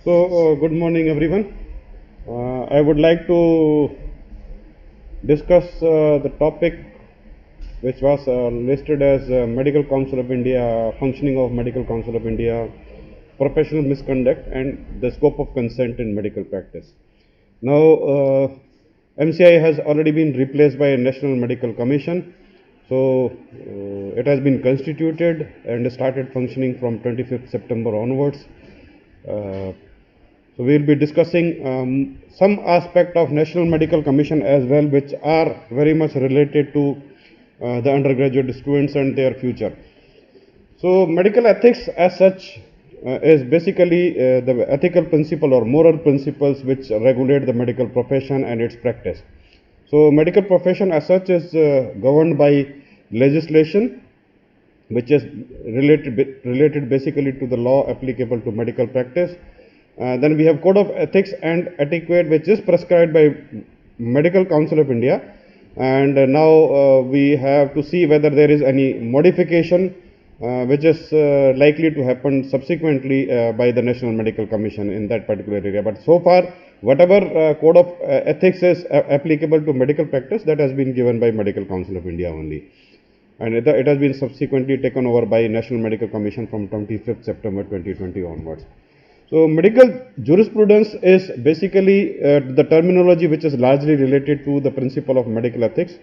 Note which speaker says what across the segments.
Speaker 1: Good morning, everyone. I would like to discuss the topic which was listed as Medical Council of India, functioning of Medical Council of India, professional misconduct, and the scope of consent in medical practice. Now, MCI has already been replaced by a National Medical Commission. So, it has been constituted and started functioning from 25th September onwards. Uh, so we will be discussing some aspect of National Medical Commission as well, which are very much related to the undergraduate students and their future. So medical ethics as such is basically the ethical principle or moral principles which regulate the medical profession and its practice. So medical profession as such is governed by legislation which is related basically to the law applicable to medical practice. Then we have Code of Ethics and Etiquette, which is prescribed by Medical Council of India. And now we have to see whether there is any modification which is likely to happen subsequently by the National Medical Commission in that particular area. But so far, whatever Code of Ethics is applicable to medical practice, that has been given by Medical Council of India only. And it has been subsequently taken over by National Medical Commission from 25th September 2020 onwards. So medical jurisprudence is basically the terminology which is largely related to the principle of medical ethics,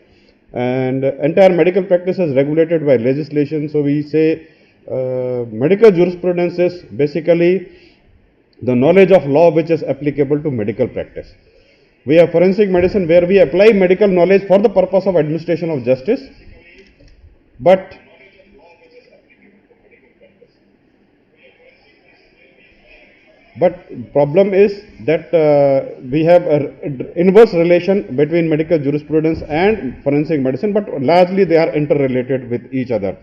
Speaker 1: and entire medical practice is regulated by legislation. So we say medical jurisprudence is basically the knowledge of law which is applicable to medical practice. We have forensic medicine where we apply medical knowledge for the purpose of administration of justice, but problem is that we have an inverse relation between medical jurisprudence and forensic medicine, but largely they are interrelated with each other.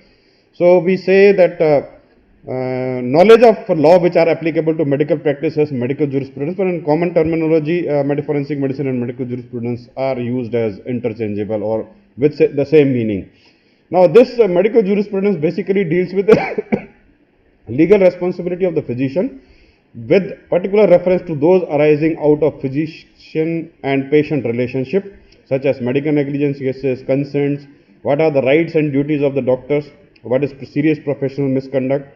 Speaker 1: So we say that knowledge of law which are applicable to medical practice is medical jurisprudence, but in common terminology, forensic medicine and medical jurisprudence are used as interchangeable or with the same meaning. Now this medical jurisprudence basically deals with the legal responsibility of the physician, with particular reference to those arising out of physician and patient relationship, such as medical negligence cases, consents, what are the rights and duties of the doctors, what is serious professional misconduct,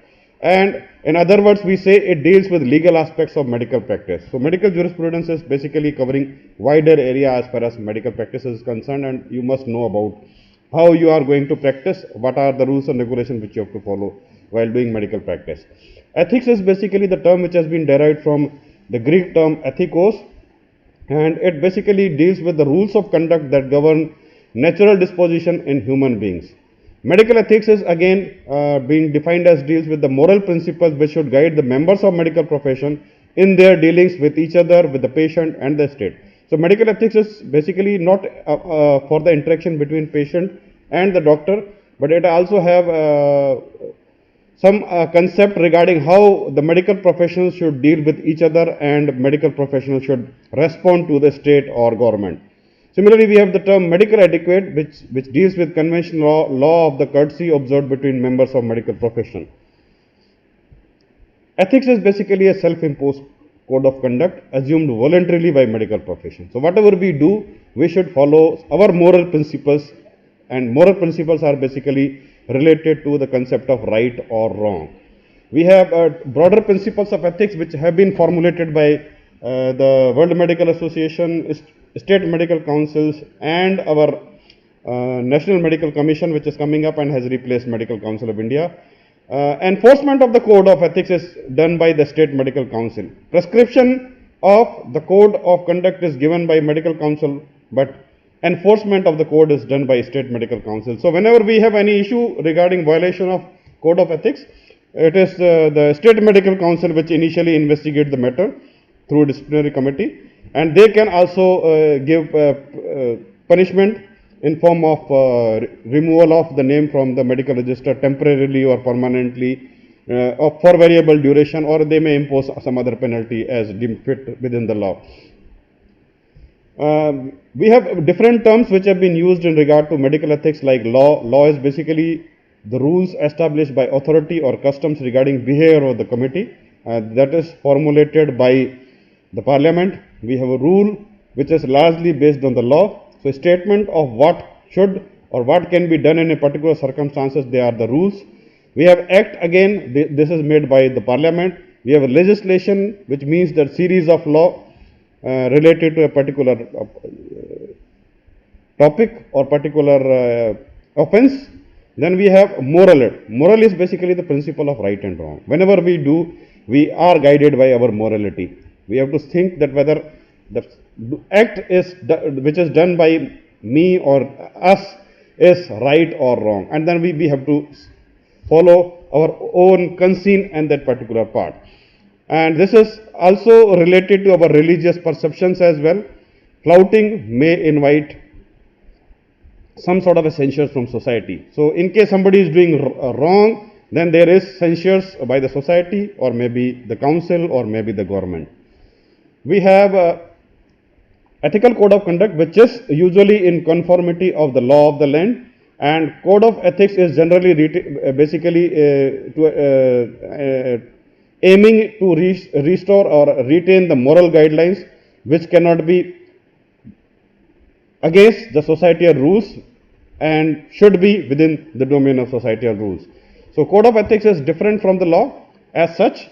Speaker 1: and in other words, we say it deals with legal aspects of medical practice. So medical jurisprudence is basically covering wider area as far as medical practice is concerned, and you must know about how you are going to practice, what are the rules and regulations which you have to follow while doing medical practice. Ethics is basically the term which has been derived from the Greek term ethikos, and it basically deals with the rules of conduct that govern natural disposition in human beings. Medical ethics is again being defined as deals with the moral principles which should guide the members of medical profession in their dealings with each other, with the patient and the state. So medical ethics is basically not for the interaction between patient and the doctor, but it also have some concept regarding how the medical professionals should deal with each other and medical professionals should respond to the state or government. Similarly, we have the term medical etiquette, which deals with conventional law of the courtesy observed between members of medical profession. Ethics is basically a self-imposed code of conduct assumed voluntarily by medical profession. So whatever we do, we should follow our moral principles, and moral principles are basically related to the concept of right or wrong. We have broader principles of ethics which have been formulated by the World Medical Association, state medical councils, and our National Medical Commission, which is coming up and has replaced Medical Council of India. Enforcement of the code of ethics is done by the state medical council. Prescription of the code of conduct is given by medical council, but enforcement of the code is done by state medical council. So whenever we have any issue regarding violation of code of ethics, it is the state medical council which initially investigate the matter through disciplinary committee, and they can also give punishment in form of removal of the name from the medical register temporarily or permanently for variable duration, or they may impose some other penalty as deemed fit within the law. We have different terms which have been used in regard to medical ethics, like law. Law is basically the rules established by authority or customs regarding behavior of the committee, that is formulated by the parliament. We have a rule which is largely based on the law. So, statement of what should or what can be done in a particular circumstances, they are the rules. We have act, again this is made by the parliament. We have a legislation, which means that series of law related to a particular topic or particular offense. Then we have moral. Moral is basically the principle of right and wrong. Whenever we do, we are guided by our morality. We have to think that whether the act is which is done by me or us is right or wrong, and then we have to follow our own conceit and that particular part. And this is also related to our religious perceptions as well. Flouting may invite some sort of a censure from society. So, in case somebody is doing wrong, then there is censures by the society or maybe the council or maybe the government. We have ethical code of conduct, which is usually in conformity of the law of the land, and code of ethics is generally basically aiming to restore or retain the moral guidelines which cannot be against the societal rules and should be within the domain of societal rules. So, code of ethics is different from the law as such,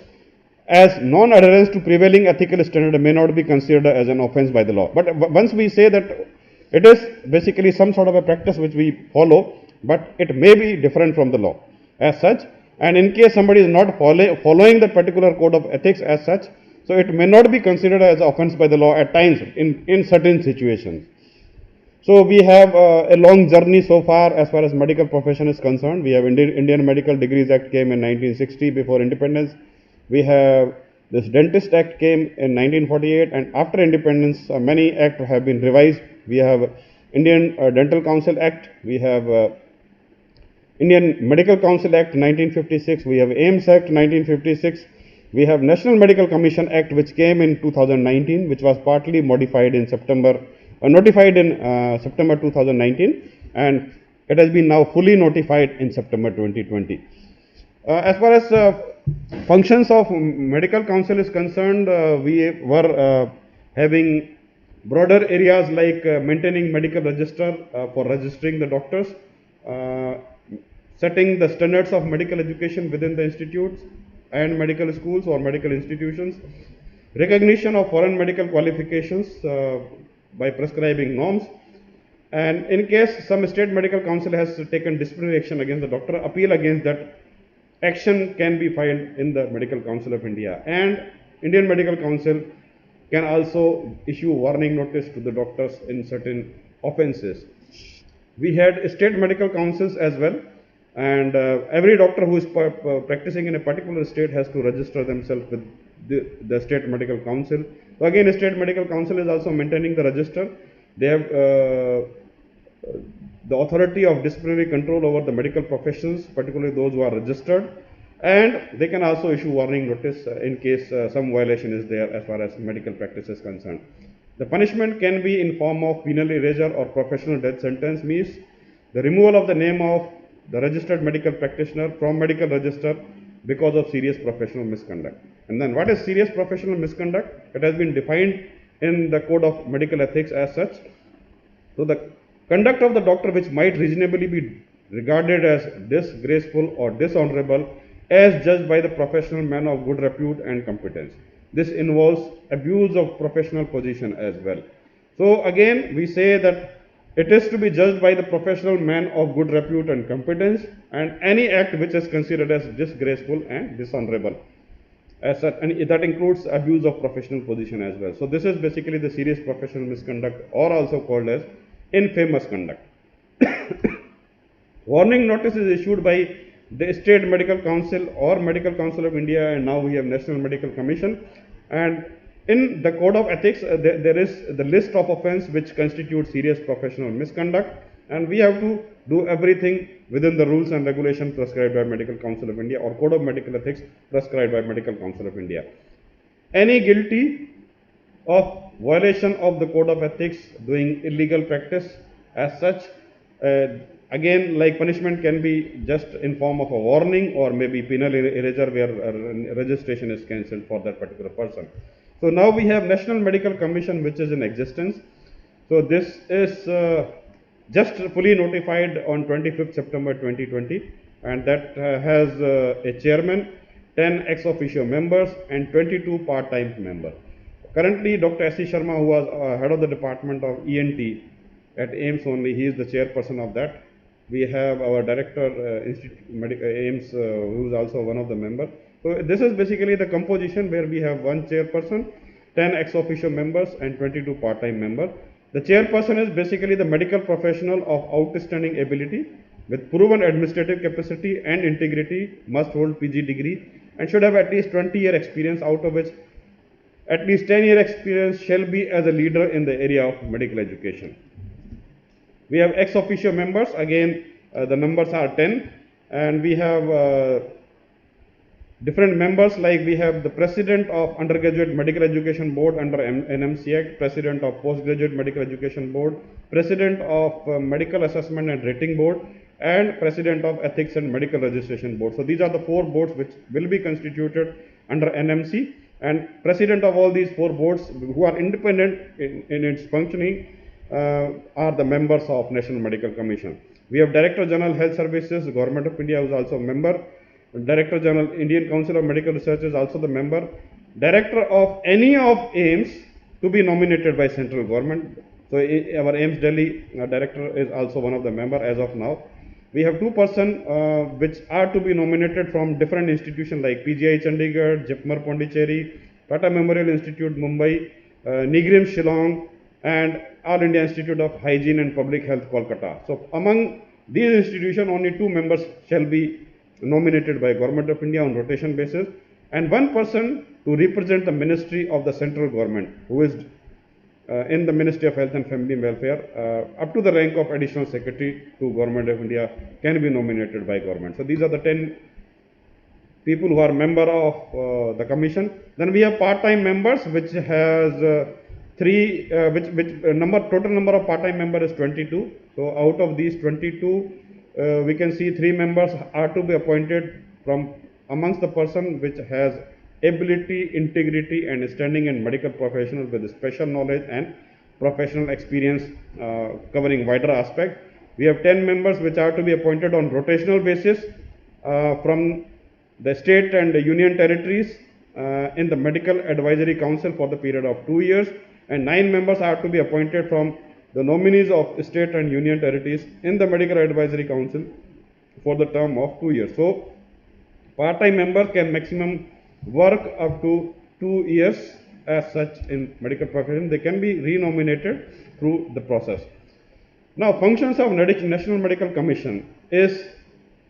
Speaker 1: as non-adherence to prevailing ethical standard may not be considered as an offense by the law. But once we say that it is basically some sort of a practice which we follow, but it may be different from the law as such, and in case somebody is not following that particular code of ethics as such, so it may not be considered as offense by the law at times in certain situations. So, we have a long journey so far as medical profession is concerned. We have Indian Medical Degrees Act came in 1960 before independence. We have this Dentist Act came in 1948, and after independence many acts have been revised. We have Indian Dental Council Act, we have Indian Medical Council Act 1956, we have AIIMS Act 1956, we have National Medical Commission Act which came in 2019, which was partly modified in notified in September 2019, and it has been now fully notified in September 2020. As far as functions of medical council is concerned, we were having broader areas like maintaining medical register for registering the doctors, setting the standards of medical education within the institutes and medical schools or medical institutions, recognition of foreign medical qualifications by prescribing norms, and in case some state medical council has taken disciplinary action against the doctor, appeal against that action can be filed in the Medical Council of India, and Indian Medical Council can also issue warning notice to the doctors in certain offences. We had state medical councils as well, and every doctor who is practicing in a particular state has to register themselves with the state medical council. So, again, state medical council is also maintaining the register. They have the authority of disciplinary control over the medical professions, particularly those who are registered, and they can also issue warning notice in case some violation is there as far as medical practice is concerned. The punishment can be in form of penal erasure or professional death sentence, means the removal of the name of the registered medical practitioner from medical register because of serious professional misconduct. And then what is serious professional misconduct? It has been defined in the Code of Medical Ethics as such. So, the conduct of the doctor which might reasonably be regarded as disgraceful or dishonorable as judged by the professional man of good repute and competence. This involves abuse of professional position as well. So, again we say that it is to be judged by the professional man of good repute and competence, and any act which is considered as disgraceful and dishonorable as such, and that includes abuse of professional position as well. So, this is basically the serious professional misconduct, or also called as infamous conduct. Warning notice is issued by the State Medical Council or Medical Council of India, and now we have National Medical Commission. And in the Code of Ethics, there is the list of offence which constitute serious professional misconduct, and we have to do everything within the rules and regulations prescribed by Medical Council of India or Code of Medical Ethics prescribed by Medical Council of India. Any guilty of violation of the Code of Ethics doing illegal practice as such, again, like punishment can be just in form of a warning or maybe penal erasure where registration is cancelled for that particular person. So now we have National Medical Commission which is in existence. So this is just fully notified on 25th September 2020, and that has a chairman, 10 ex officio members and 22 part-time members. Currently, Dr. S.C. Sharma, who was head of the Department of ENT at AIIMS only, he is the chairperson of that. We have our director, AIIMS, who is also one of the members. So this is basically the composition where we have one chairperson, 10 ex officio members and 22 part-time members. The chairperson is basically the medical professional of outstanding ability with proven administrative capacity and integrity, must hold PG degree and should have at least 20-year experience, out of which at least 10-year experience shall be as a leader in the area of medical education. We have ex officio members, again the numbers are 10, and we have different members, like we have the President of Undergraduate Medical Education Board under NMC Act, President of Postgraduate Medical Education Board, President of Medical Assessment and Rating Board, and President of Ethics and Medical Registration Board. So these are the 4 boards which will be constituted under NMC, and President of all these 4 boards, who are independent in its functioning, are the members of National Medical Commission. We have Director General Health Services, Government of India, who is also a member. Director General Indian Council of Medical Research is also the member. Director of any of AIIMS to be nominated by central government. So our AIIMS Delhi director is also one of the member as of now. We have 2 persons which are to be nominated from different institutions like PGI Chandigarh, JIPMER Pondicherry, Tata Memorial Institute Mumbai, NIGRIM Shillong, and All India Institute of Hygiene and Public Health Kolkata. So among these institutions, only 2 members shall be nominated by Government of India on rotation basis, and 1 person to represent the Ministry of the central government, who is in the Ministry of Health and Family Welfare, up to the rank of Additional Secretary to Government of India, can be nominated by government. So these are the 10 people who are member of the commission. Then we have part-time members, which has total number of part-time members is 22. So out of these 22, we can see 3 members are to be appointed from amongst the person which has ability, integrity and standing in medical professional with special knowledge and professional experience covering wider aspect. We have 10 members which are to be appointed on rotational basis from the state and the union territories in the Medical Advisory Council for the period of 2 years, and 9 members are to be appointed from the nominees of state and union territories in the Medical Advisory Council for the term of 2 years. So part-time members can maximum work up to 2 years as such in medical profession. They can be renominated through the process. Now, functions of National Medical Commission is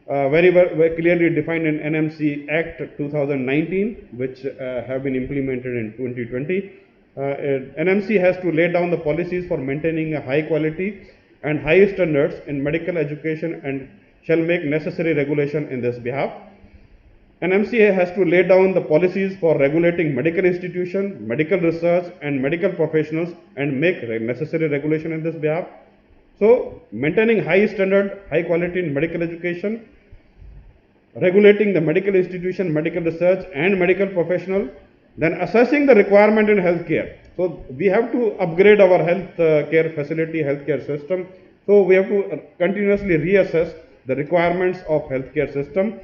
Speaker 1: very clearly defined in NMC Act 2019, which have been implemented in 2020. NMC has to lay down the policies for maintaining a high quality and high standards in medical education and shall make necessary regulation in this behalf. NMC has to lay down the policies for regulating medical institutions, medical research and medical professionals and make necessary regulation in this behalf. So, maintaining high standard, high quality in medical education, regulating the medical institution, medical research and medical professional, then assessing the requirement in healthcare. So we have to upgrade our health care facility, healthcare system. So we have to continuously reassess the requirements of healthcare system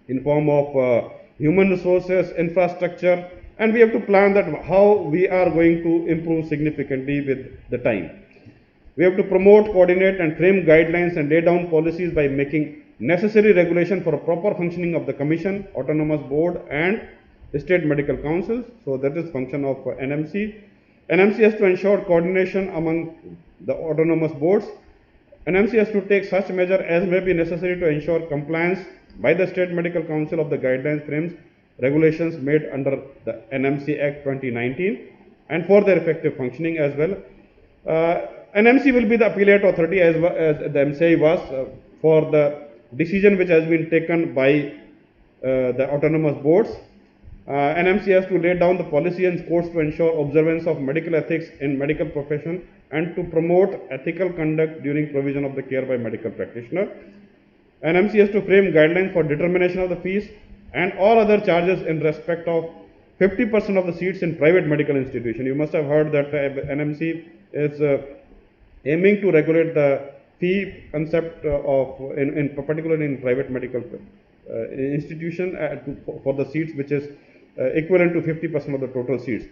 Speaker 1: in form of human resources, infrastructure, and we have to plan that how we are going to improve significantly with the time. We have to promote, coordinate and frame guidelines and lay down policies by making necessary regulation for a proper functioning of the Commission, Autonomous Board and State Medical Councils. So that is function of NMC. NMC has to ensure coordination among the autonomous boards. NMC has to take such measure as may be necessary to ensure compliance by the State Medical Council of the guidelines, frames, regulations made under the NMC Act 2019 and for their effective functioning as well. NMC will be the appellate authority as the MCI was for the decision which has been taken by the autonomous boards. NMC has to lay down the policy and codes to ensure observance of medical ethics in medical profession and to promote ethical conduct during provision of the care by medical practitioner. NMC has to frame guidelines for determination of the fees and all other charges in respect of 50% of the seats in private medical institution. You must have heard that NMC is aiming to regulate the fee concept in particularly in private medical institution for the seats which is equivalent to 50% of the total seats.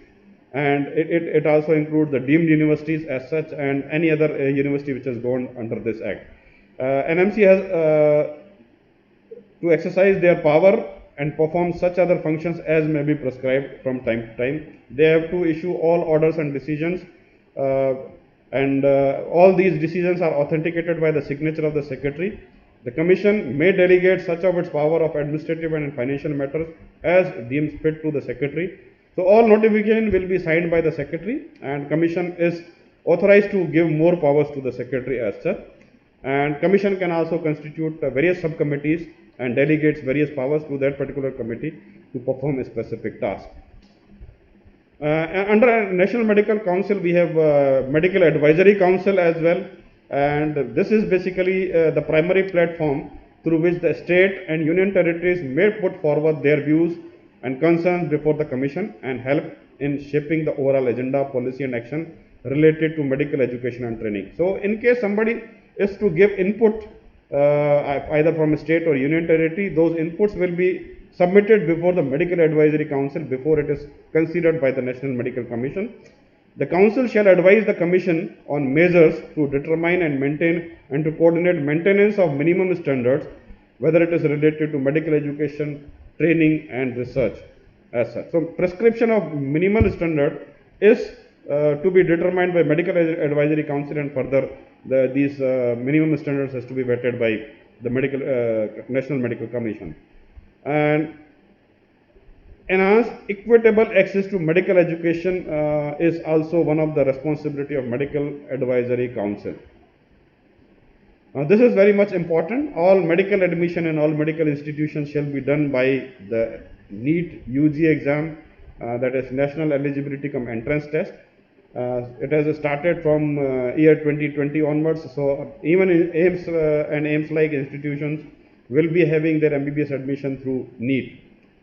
Speaker 1: And it also includes the deemed universities as such and any other university which has gone under this act. NMC has to exercise their power and perform such other functions as may be prescribed from time to time. They have to issue all orders and decisions, and all these decisions are authenticated by the signature of the secretary. The commission may delegate such of its power of administrative and financial matters as deems fit to the secretary. So all notification will be signed by the secretary, and commission is authorized to give more powers to the secretary as such. And commission can also constitute various subcommittees and delegates various powers to that particular committee to perform a specific task. Under National Medical Council, we have Medical Advisory Council as well, and this is basically the primary platform through which the state and union territories may put forward their views and concerns before the commission and help in shaping the overall agenda, policy and action related to medical education and training. So in case somebody is to give input either from a state or union territory, those inputs will be submitted before the Medical Advisory Council before it is considered by the National Medical Commission. The Council shall advise the Commission on measures to determine and maintain and to coordinate maintenance of minimum standards, whether it is related to medical education, training and research as such. So prescription of minimal standard is to be determined by Medical Advisory Council, and further these minimum standards has to be vetted by the National Medical Commission. And enhanced equitable access to medical education is also one of the responsibility of Medical Advisory Council. Now this is very much important. All medical admission and all medical institutions shall be done by the NEET UG exam, that is National Eligibility Cum Entrance Test. It has started from year 2020 onwards. So even in AIIMS and AIIMS-like institutions will be having their MBBS admission through NEET.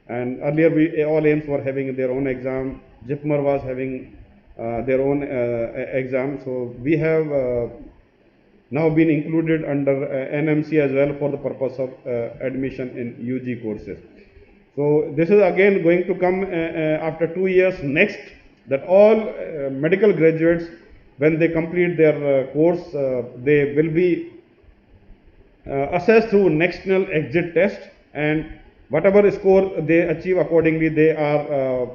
Speaker 1: And earlier all AIIMS were having their own exam. JIPMER was having their own exam. So we have now been included under NMC as well for the purpose of admission in UG courses. So this is again going to come after 2 years next, that all medical graduates, when they complete their course, they will be assessed through national exit test, and whatever score they achieve accordingly, they are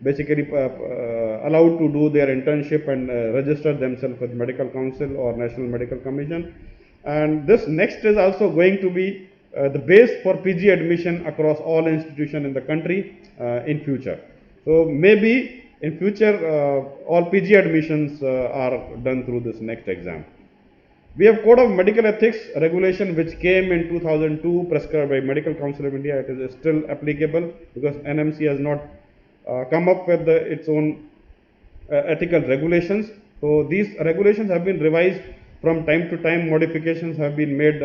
Speaker 1: basically allowed to do their internship and register themselves with Medical Council or National Medical Commission. And this next is also going to be the base for PG admission across all institutions in the country in future. So maybe in future all PG admissions are done through this next exam. We have Code of Medical Ethics regulation which came in 2002, prescribed by Medical Council of India. It is still applicable because NMC has not come up with its own ethical regulations. So these regulations have been revised from time to time. Modifications have been made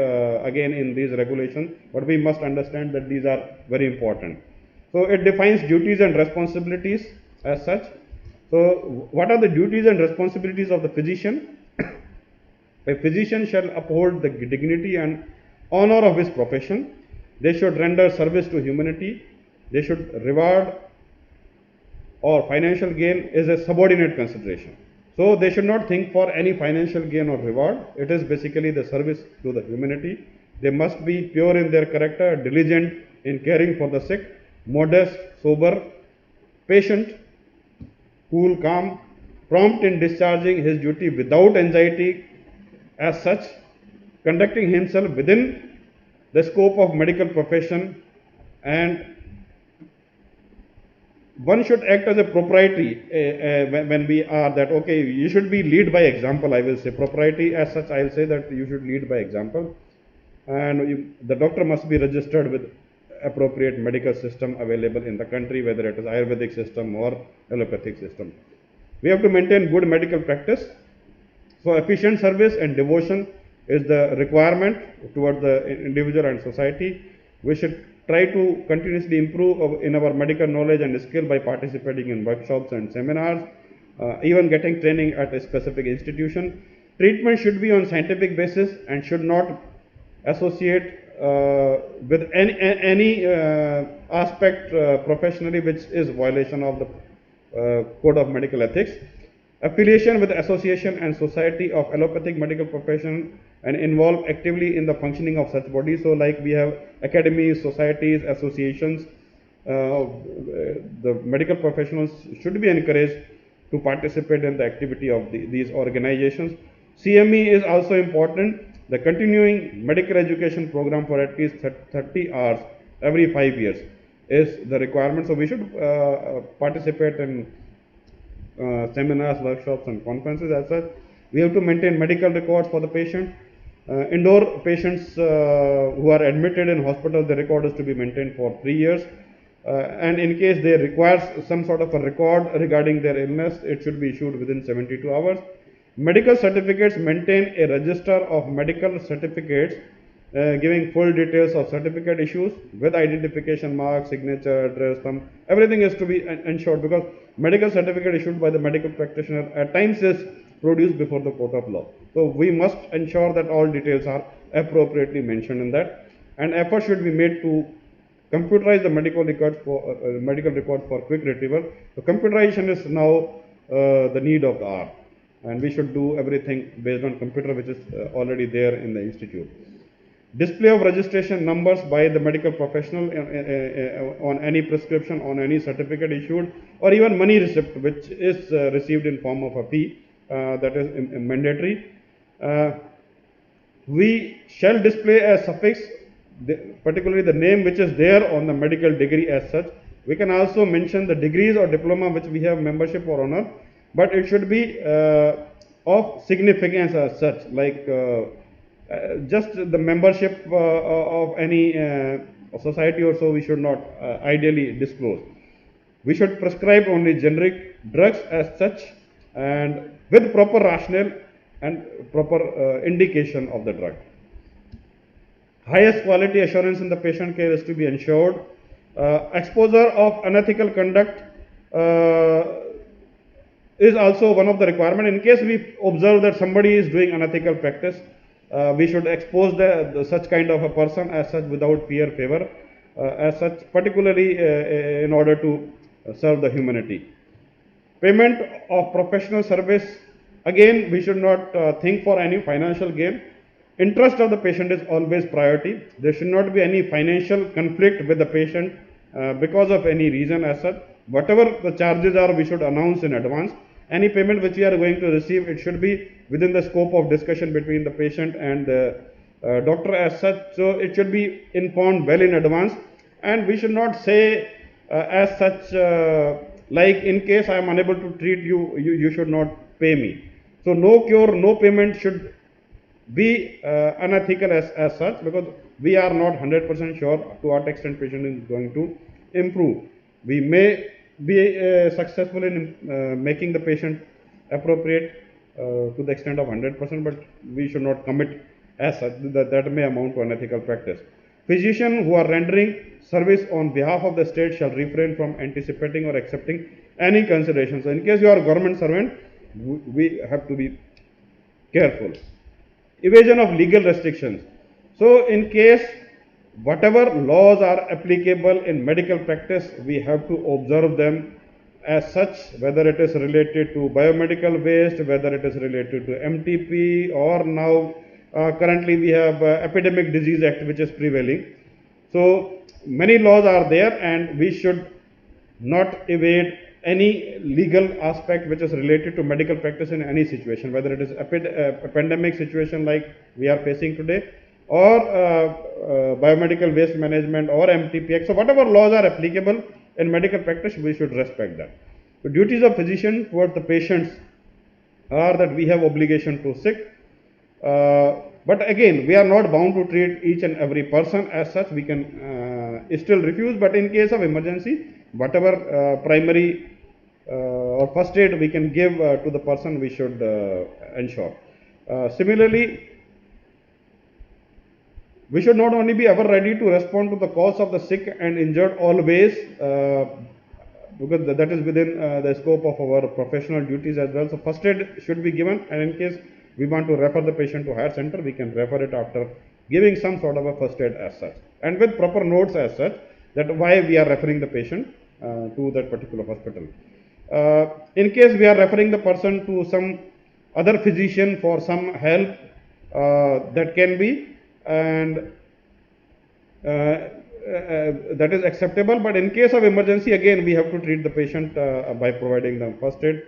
Speaker 1: again in these regulations, but we must understand that these are very important. So it defines duties and responsibilities as such. So what are the duties and responsibilities of the physician? A physician shall uphold the dignity and honor of his profession. They should render service to humanity. They should reward or financial gain is a subordinate consideration. So they should not think for any financial gain or reward. It is basically the service to the humanity. They must be pure in their character, diligent in caring for the sick, modest, sober, patient, cool, calm, prompt in discharging his duty without anxiety as such, conducting himself within the scope of medical profession, and one should act as a propriety when we are that, okay, you should be lead by example. I will say propriety as such, I will say that you should lead by example, and the doctor must be registered with appropriate medical system available in the country, whether it is Ayurvedic system or allopathic system. We have to maintain good medical practice. So efficient service and devotion is the requirement towards the individual and society. We should try to continuously improve in our medical knowledge and skill by participating in workshops and seminars, even getting training at a specific institution. Treatment should be on scientific basis and should not associate with any aspect professionally which is violation of the code of medical ethics. Affiliation with association and society of allopathic medical profession and involve actively in the functioning of such bodies. So like we have academies, societies, associations, the medical professionals should be encouraged to participate in the activity of these organizations. CME is also important. The continuing medical education program for at least 30 hours every 5 years is the requirement. So we should participate in seminars, workshops and conferences as such. We have to maintain medical records for the patient. Indoor patients who are admitted in hospital, the record is to be maintained for 3 years. And in case they require some sort of a record regarding their illness, it should be issued within 72 hours. Medical certificates maintain a register of medical certificates giving full details of certificate issues with identification mark, signature, address, thumb. Everything is to be ensured, because medical certificate issued by the medical practitioner at times is produced before the court of law. So we must ensure that all details are appropriately mentioned in that, and effort should be made to computerize the medical records for quick retrieval. So computerization is now the need of the hour, and we should do everything based on computer, which is already there in the institute. Display of registration numbers by the medical professional on any prescription, on any certificate issued, or even money receipt which is received in form of a fee, that is mandatory. We shall display a suffix, particularly the name which is there on the medical degree as such. We can also mention the degrees or diploma which we have membership or honor, but it should be of significance as such, like just the membership of any society or so we should not ideally disclose. We should prescribe only generic drugs as such, and with proper rationale and proper indication of the drug. Highest quality assurance in the patient care is to be ensured. Exposure of unethical conduct is also one of the requirements. In case we observe that somebody is doing unethical practice, we should expose such kind of a person as such without fear, favor, as such, particularly in order to serve the humanity. Payment of professional service, again we should not think for any financial gain. Interest of the patient is always priority. There should not be any financial conflict with the patient because of any reason as such. Whatever the charges are, we should announce in advance. Any payment which we are going to receive, it should be within the scope of discussion between the patient and the doctor as such. So it should be informed well in advance, and we should not say as such like, in case I am unable to treat you, you should not pay me. So no cure, no payment should be unethical as such, because we are not 100% sure to what extent patient is going to improve. We may be successful in making the patient appropriate to the extent of 100%, but we should not commit as such. That may amount to unethical practice. Physicians who are rendering service on behalf of the state shall refrain from anticipating or accepting any consideration. So in case you are a government servant, we have to be careful. Evasion of legal restrictions. So in case whatever laws are applicable in medical practice, we have to observe them as such, whether it is related to biomedical waste, whether it is related to MTP, or now currently we have Epidemic Disease Act which is prevailing. So many laws are there, and we should not evade any legal aspect which is related to medical practice in any situation, whether it is a pandemic situation like we are facing today, or biomedical waste management, or MTP Act. So whatever laws are applicable in medical practice, we should respect that. The duties of physician towards the patients are that we have obligation to seek, but again we are not bound to treat each and every person as such. We can still refuse, but in case of emergency, whatever primary or first aid we can give to the person, we should ensure. Similarly, we should not only be ever ready to respond to the cause of the sick and injured always, because that is within the scope of our professional duties as well. So first aid should be given, and in case we want to refer the patient to higher center, we can refer it after giving some sort of a first aid as such, and with proper notes as such, that why we are referring the patient to that particular hospital. In case we are referring the person to some other physician for some help, that can be, and that is acceptable. But in case of emergency, again we have to treat the patient by providing them first aid.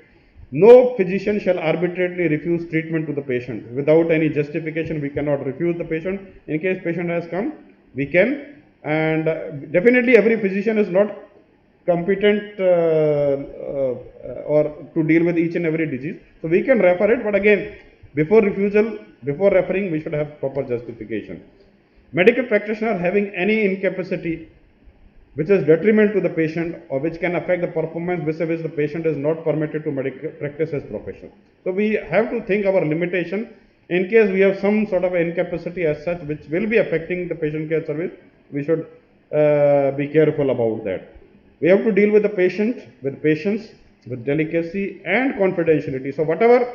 Speaker 1: No physician shall arbitrarily refuse treatment to the patient without any justification. We cannot refuse the patient. In case patient has come, we can, and definitely every physician is not competent or to deal with each and every disease, so we can refer it, but again, before refusal, before referring, we should have proper justification. Medical practitioner having any incapacity which is detrimental to the patient or which can affect the performance vis-a-vis the patient is not permitted to medical practice as profession. So we have to think our limitation. In case we have some sort of incapacity as such which will be affecting the patient care service, we should be careful about that. We have to deal with the patient with patience, with delicacy and confidentiality. So whatever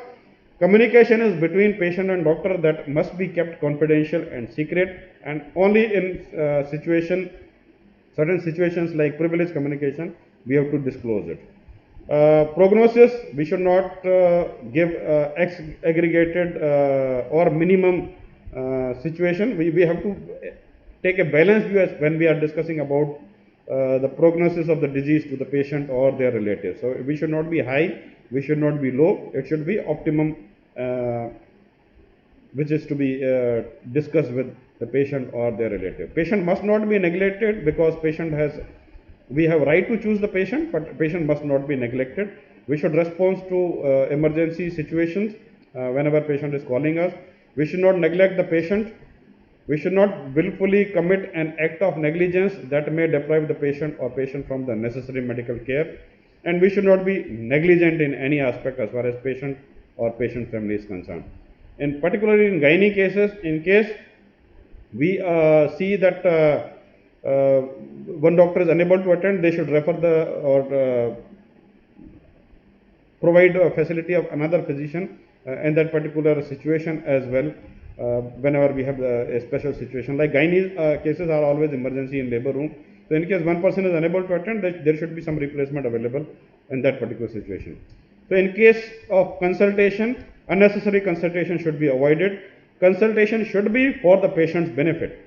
Speaker 1: communication is between patient and doctor, that must be kept confidential and secret, and only in certain situations like privileged communication, we have to disclose it. Prognosis, we should not give aggregated or minimum situation. We have to take a balanced view as when we are discussing about the prognosis of the disease to the patient or their relatives. So we should not be high, we should not be low, it should be optimum, which is to be discussed with the patient or their relative. Patient must not be neglected, because we have right to choose the patient, but patient must not be neglected. We should respond to emergency situations whenever patient is calling us. We should not neglect the patient. We should not willfully commit an act of negligence that may deprive the patient or patient from the necessary medical care. And we should not be negligent in any aspect as far as patient or patient family is concerned. And particularly in gynae cases, in case we see that one doctor is unable to attend, they should refer or provide a facility of another physician in that particular situation as well. Whenever we have a special situation, like gynae cases are always emergency in labor room. So in case one person is unable to attend, there should be some replacement available in that particular situation. So in case of consultation, unnecessary consultation should be avoided. Consultation should be for the patient's benefit.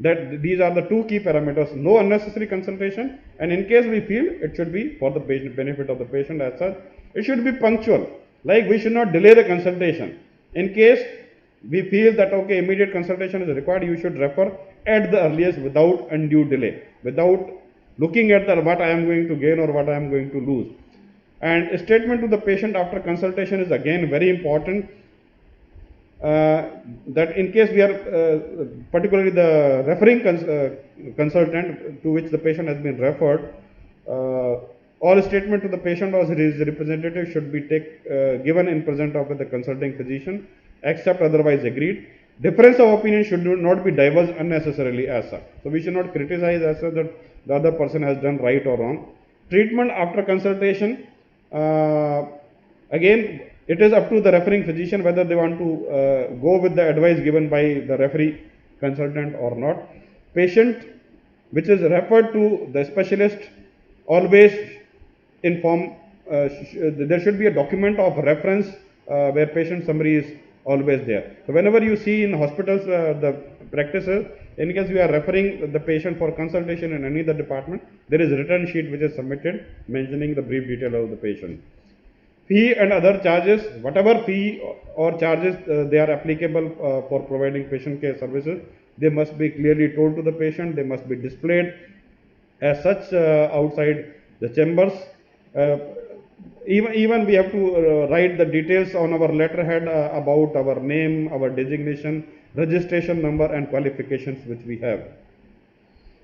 Speaker 1: That these are the two key parameters: no unnecessary consultation, and in case we feel it should be for the benefit of the patient as such. It should be punctual. Like we should not delay the consultation. In case we feel that okay, immediate consultation is required, you should refer at the earliest without undue delay, without looking at what I am going to gain or what I am going to lose. And a statement to the patient after consultation is again very important. That in case we are particularly the referring consultant to which the patient has been referred, all statement to the patient or his representative should be given in presence of the consulting physician, except otherwise agreed. Difference of opinion should not be diverged unnecessarily as such. So we should not criticize as such that the other person has done right or wrong. Treatment after consultation, again, it is up to the referring physician whether they want to go with the advice given by the referee consultant or not. Patient which is referred to the specialist, always inform, there should be a document of reference where patient summary is always there. So whenever you see in hospitals the practices, in case we are referring the patient for consultation in any other department, there is a written sheet which is submitted mentioning the brief detail of the patient. Fee and other charges, whatever fee or charges they are applicable for providing patient care services, they must be clearly told to the patient, they must be displayed as such outside the chambers. Even we have to write the details on our letterhead about our name, our designation, registration number and qualifications which we have.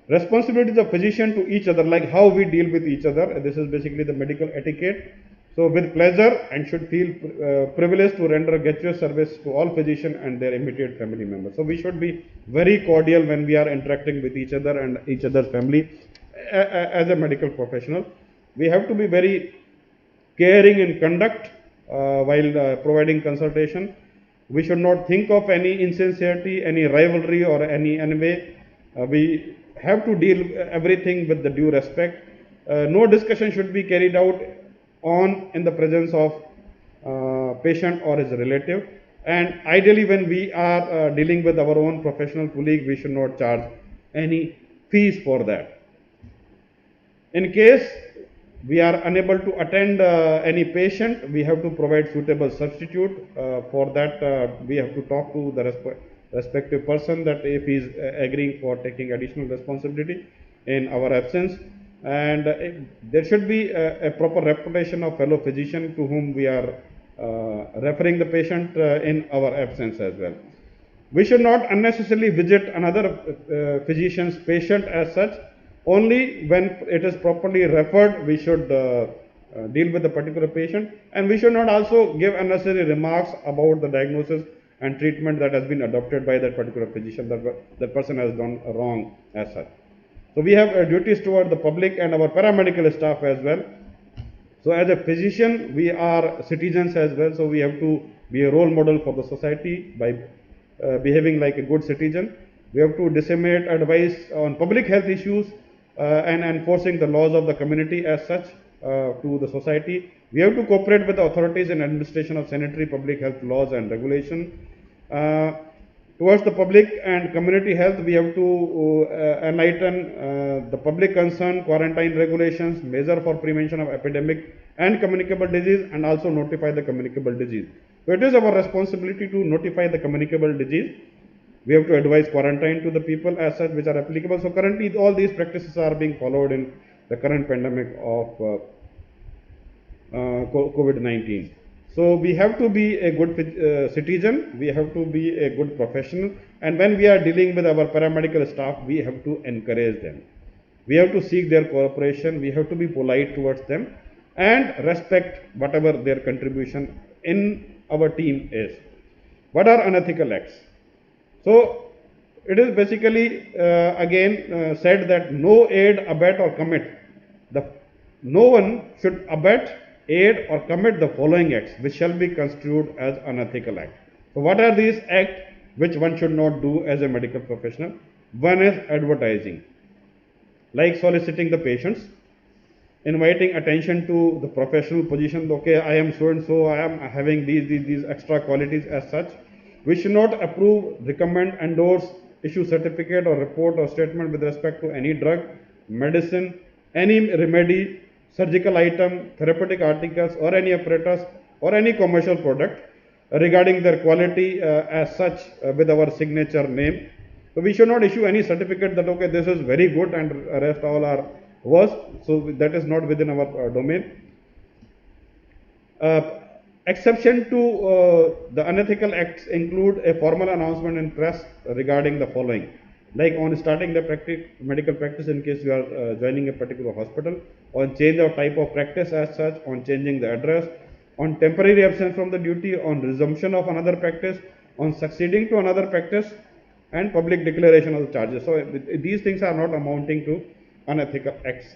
Speaker 1: Responsibilities of physician to each other, like how we deal with each other. This is basically the medical etiquette. So with pleasure and should feel privileged to render gratuitous service to all physicians and their immediate family members. So we should be very cordial when we are interacting with each other and each other's family as a medical professional. We have to be very caring in conduct while providing consultation. We should not think of any insincerity, any rivalry or any envy. We have to deal everything with the due respect. No discussion should be carried out on in the presence of patient or his relative, and ideally when we are dealing with our own professional colleague, we should not charge any fees for that. In case we are unable to attend any patient, we have to provide suitable substitute. For that we have to talk to the respective person that if he is agreeing for taking additional responsibility in our absence, and there should be a proper reputation of fellow physician to whom we are referring the patient in our absence as well. We should not unnecessarily visit another physician's patient as such. Only when it is properly referred, we should deal with the particular patient, and we should not also give unnecessary remarks about the diagnosis and treatment that has been adopted by that particular physician that the person has done wrong as such. So we have duties toward the public and our paramedical staff as well. So as a physician, we are citizens as well, so we have to be a role model for the society by behaving like a good citizen. We have to disseminate advice on public health issues and enforcing the laws of the community as such to the society. We have to cooperate with the authorities in administration of sanitary public health laws and regulation. Towards the public and community health, we have to enlighten the public concern, quarantine regulations, measure for prevention of epidemic and communicable disease, and also notify the communicable disease. So it is our responsibility to notify the communicable disease. We have to advise quarantine to the people as such which are applicable. So currently all these practices are being followed in the current pandemic of COVID-19. So we have to be a good citizen, we have to be a good professional, and when we are dealing with our paramedical staff, we have to encourage them. We have to seek their cooperation, we have to be polite towards them and respect whatever their contribution in our team is. What are unethical acts? So it is basically again said that no aid, abet or commit. No one should abet, aid or commit the following acts which shall be construed as unethical act. So what are these acts which one should not do as a medical professional? One is advertising, like soliciting the patients, inviting attention to the professional position. Okay, I am so and so, I am having these extra qualities as such. We should not approve, recommend, endorse, issue certificate or report or statement with respect to any drug, medicine, any remedy, surgical item, therapeutic articles or any apparatus or any commercial product regarding their quality as such with our signature name. So we should not issue any certificate that okay, this is very good and rest all are worse. So that is not within our domain. Exception to the unethical acts include a formal announcement in press regarding the following, like on starting the medical practice in case you are joining a particular hospital, on change of type of practice as such, on changing the address, on temporary absence from the duty, on resumption of another practice, on succeeding to another practice, and public declaration of the charges. So these things are not amounting to unethical acts.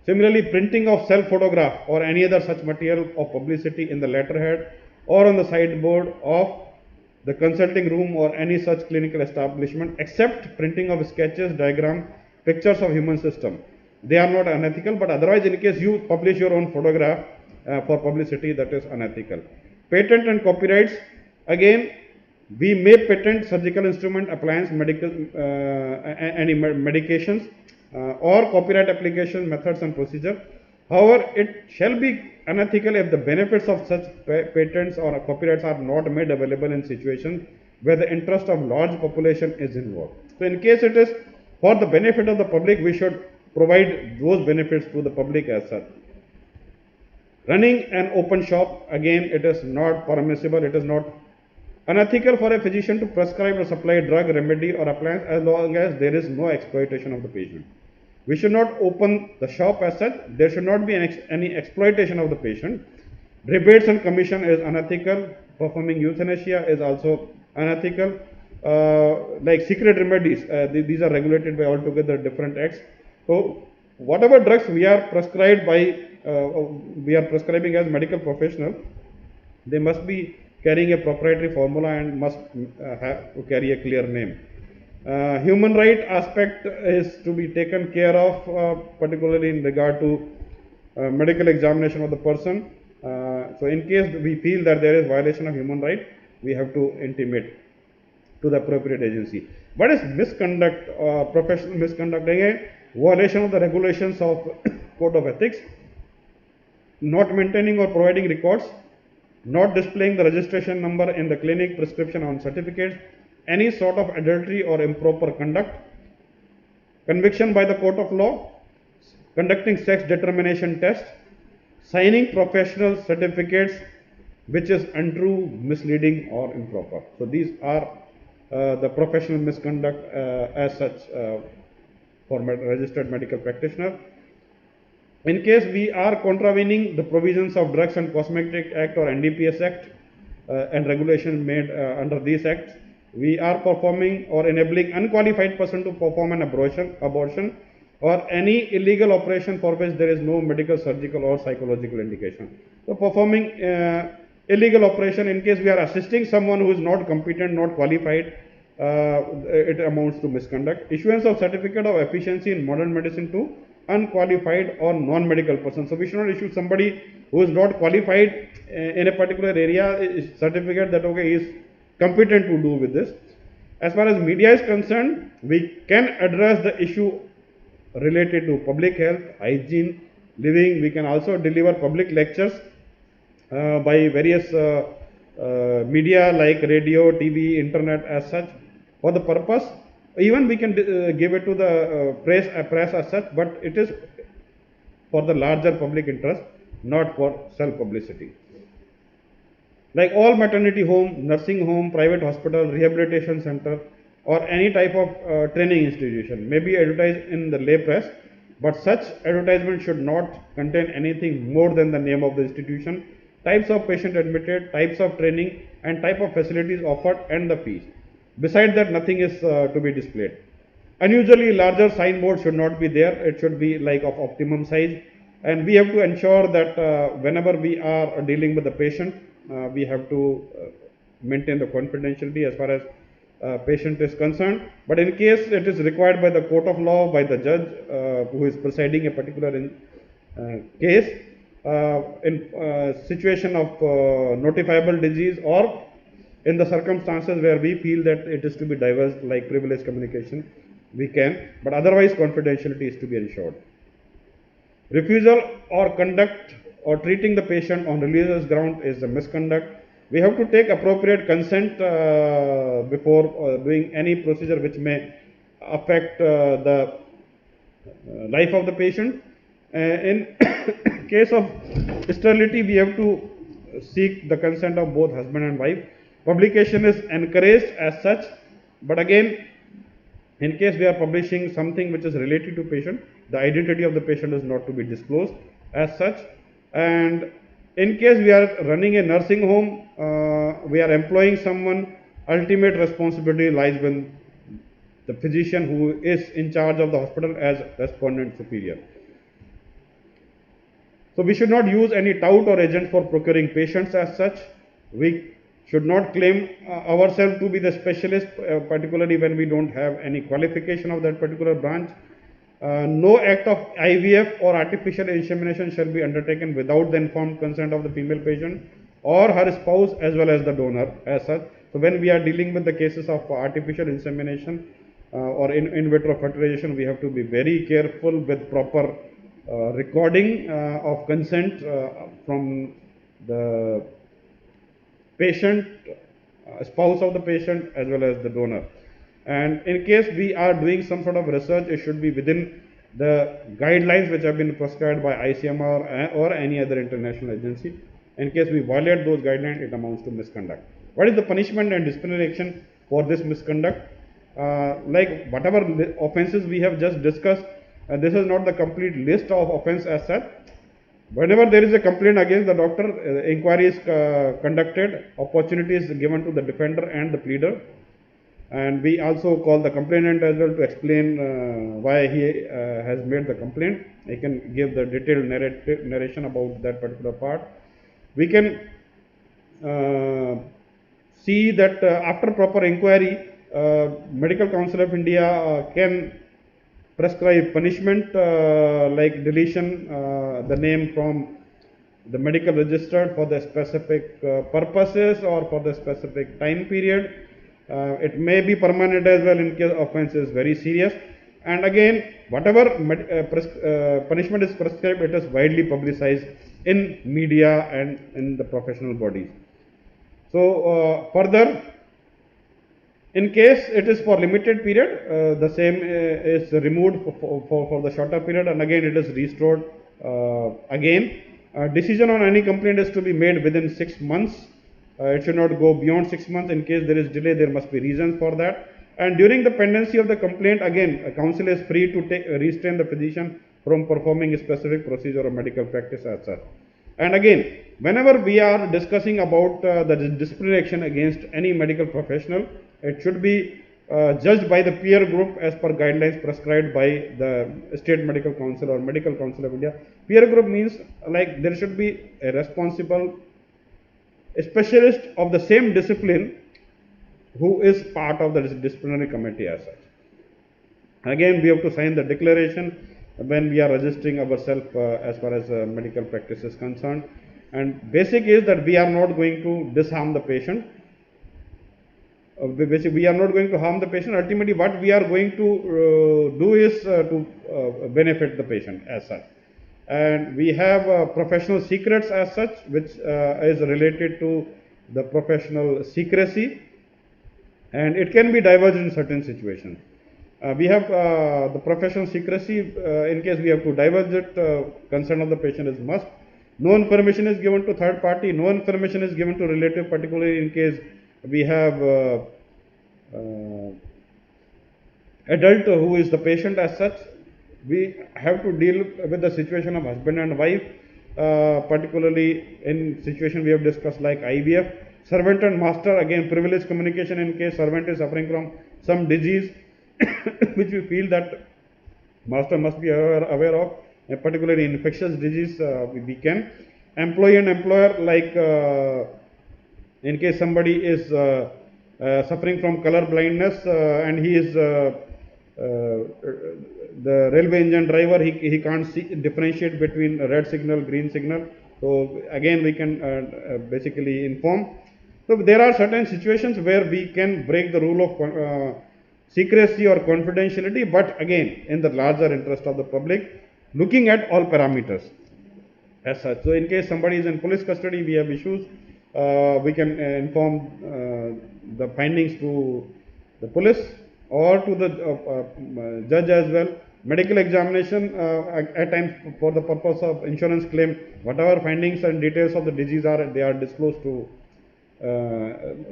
Speaker 1: Similarly, printing of self-photograph or any other such material of publicity in the letterhead or on the sideboard of the consulting room or any such clinical establishment, except printing of sketches, diagram, pictures of human system. They are not unethical, but otherwise in case you publish your own photograph for publicity, that is unethical. Patent and copyrights, again, we may patent surgical instrument, appliance, medical, any medications, or copyright application methods and procedure. However, it shall be unethical if the benefits of such patents or copyrights are not made available in situations where the interest of large population is involved. So in case it is for the benefit of the public, we should provide those benefits to the public as such. Running an open shop, again, it is not permissible, it is not unethical for a physician to prescribe or supply drug, remedy or appliance as long as there is no exploitation of the patient. We should not open the shop as such. There should not be any exploitation of the patient. Rebates and commission is unethical. Performing euthanasia is also unethical. Like secret remedies, these are regulated by altogether different acts. So whatever drugs we are prescribed by, we are prescribing as medical professional, they must be carrying a proprietary formula and must have to carry a clear name. Human right aspect is to be taken care of, particularly in regard to medical examination of the person. So in case we feel that there is violation of human right, we have to intimate to the appropriate agency. What is misconduct? Professional misconduct, again, violation of the regulations of code of ethics, not maintaining or providing records, not displaying the registration number in the clinic, prescription on certificates, any sort of adultery or improper conduct, conviction by the court of law, conducting sex determination test, signing professional certificates which is untrue, misleading or improper. So these are the professional misconduct as such for registered medical practitioner. In case we are contravening the provisions of Drugs and Cosmetic Act or NDPS Act and regulations made under these acts, we are performing or enabling unqualified person to perform an abortion or any illegal operation for which there is no medical, surgical or psychological indication. So performing illegal operation, in case we are assisting someone who is not competent, not qualified, it amounts to misconduct. Issuance of certificate of efficiency in modern medicine to unqualified or non-medical person. So we should not issue somebody who is not qualified in a particular area certificate that okay, he is competent to do with this. As far as media is concerned, we can address the issue related to public health, hygiene, living. We can also deliver public lectures by various media like radio, TV, internet as such for the purpose. Even we can give it to the press as such, but it is for the larger public interest, not for self-publicity. Like all maternity home, nursing home, private hospital, rehabilitation center, or any type of training institution may be advertised in the lay press, but such advertisement should not contain anything more than the name of the institution, types of patient admitted, types of training, and type of facilities offered and the fees. Besides that, nothing is to be displayed. Unusually larger signboard should not be there. It should be like of optimum size. And we have to ensure that whenever we are dealing with the patient, we have to maintain the confidentiality as far as patient is concerned. But in case it is required by the court of law, by the judge who is presiding a particular case, in situation of notifiable disease or in the circumstances where we feel that it is to be diverse, like privileged communication, we can, but otherwise confidentiality is to be ensured. Refusal or conduct or treating the patient on religious ground is a misconduct. We have to take appropriate consent before doing any procedure which may affect the life of the patient. In case of sterility, we have to seek the consent of both husband and wife. Publication is encouraged as such, but again, in case we are publishing something which is related to patient, the identity of the patient is not to be disclosed as such. And in case we are running a nursing home, we are employing someone, ultimate responsibility lies with the physician who is in charge of the hospital as respondent superior. So we should not use any tout or agent for procuring patients as such. We should not claim ourselves to be the specialist, particularly when we don't have any qualification of that particular branch. No act of IVF or artificial insemination shall be undertaken without the informed consent of the female patient or her spouse as well as the donor as such. So when we are dealing with the cases of artificial insemination or in vitro fertilization, we have to be very careful with proper recording of consent from the patient, spouse of the patient as well as the donor. And in case we are doing some sort of research, it should be within the guidelines which have been prescribed by ICMR or any other international agency. In case we violate those guidelines, it amounts to misconduct. What is the punishment and disciplinary action for this misconduct? Like whatever offenses we have just discussed, This is not the complete list of offense as such. Whenever there is a complaint against the doctor, inquiry is conducted, opportunity is given to the defender and the pleader, and we also call the complainant as well to explain why he has made the complaint. He can give the detailed narration about that particular part. We can see that after proper inquiry, Medical Council of India can prescribe punishment like deletion the name from the medical register for the specific purposes or for the specific time period. It may be permanent as well in case offense is very serious. And again, whatever punishment is prescribed, it is widely publicized in media and in the professional bodies. So further, in case it is for limited period, the same is removed for the shorter period, and again it is restored again. Decision on any complaint is to be made within 6 months. It should not go beyond 6 months. In case there is delay, there must be reasons for that. And during the pendency of the complaint, again, a counsel is free to restrain the physician from performing a specific procedure or medical practice as such. And again, whenever we are discussing about the disciplinary action against any medical professional, it should be judged by the peer group as per guidelines prescribed by the State Medical Council or Medical Council of India. Peer group means like there should be a responsible specialist of the same discipline who is part of the disciplinary committee as such. Again, we have to sign the declaration when we are registering ourselves as far as medical practice is concerned. And basic is that we are not going to disharm the patient. We are not going to harm the patient. Ultimately, what we are going to do is to benefit the patient as such. And we have professional secrets as such, which is related to the professional secrecy, and it can be diverged in certain situations. We have the professional secrecy. In case we have to diverge it, consent of the patient is must. No information is given to third party. No information is given to relative, particularly in case we have adult who is the patient as such. We have to deal with the situation of husband and wife, particularly in situation we have discussed like IVF. Servant and master, again privileged communication in case servant is suffering from some disease which we feel that master must be aware of, particularly infectious disease we can. Employee and employer, like in case somebody is suffering from color blindness and he is the railway engine driver, he can't differentiate between red signal, green signal. So again we can basically inform. So there are certain situations where we can break the rule of secrecy or confidentiality, but again in the larger interest of the public, looking at all parameters as such. So in case somebody is in police custody, we have issues, we can inform the findings to the police or to the judge as well. Medical examination, at times for the purpose of insurance claim, whatever findings and details of the disease are, they are disclosed to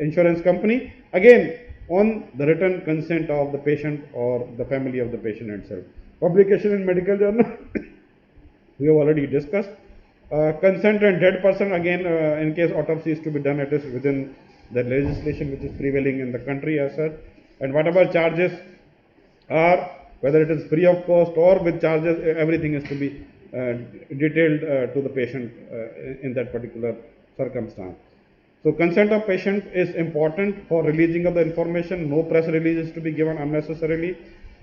Speaker 1: insurance company, again on the written consent of the patient or the family of the patient itself. Publication in medical journal we have already discussed. Consent and dead person, again in case autopsy is to be done, it is within the legislation which is prevailing in the country as such. And whatever charges are, whether it is free of cost or with charges, everything is to be detailed to the patient in that particular circumstance. So consent of patient is important for releasing of the information. No press release is to be given unnecessarily.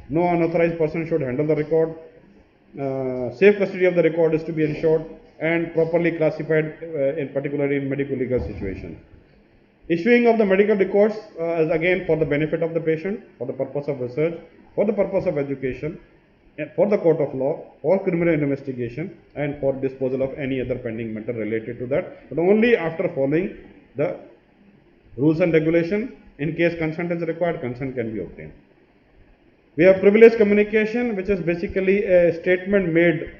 Speaker 1: No unauthorized person should handle the record. Safe custody of the record is to be ensured and properly classified, in particularly in medical legal situations. Issuing of the medical records is again for the benefit of the patient, for the purpose of research, for the purpose of education, for the court of law, for criminal investigation, and for disposal of any other pending matter related to that, but only after following the rules and regulation. In case consent is required, consent can be obtained. We have privileged communication, which is basically a statement made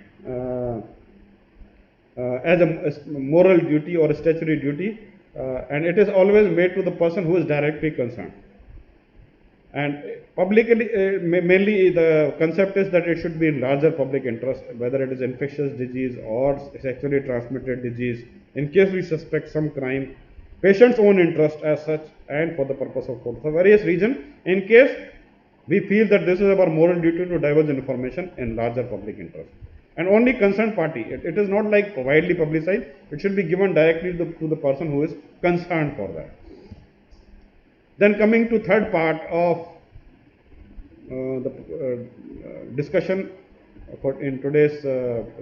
Speaker 1: as a moral duty or a statutory duty, and it is always made to the person who is directly concerned. And publicly, mainly the concept is that it should be in larger public interest, whether it is infectious disease or sexually transmitted disease, in case we suspect some crime, patient's own interest as such, and for the purpose of court. For various reasons, in case we feel that this is our moral duty to divulge information in larger public interest. And only concerned party, it is not like widely publicized, it should be given directly to the person who is concerned for that. Then coming to third part of the discussion in today's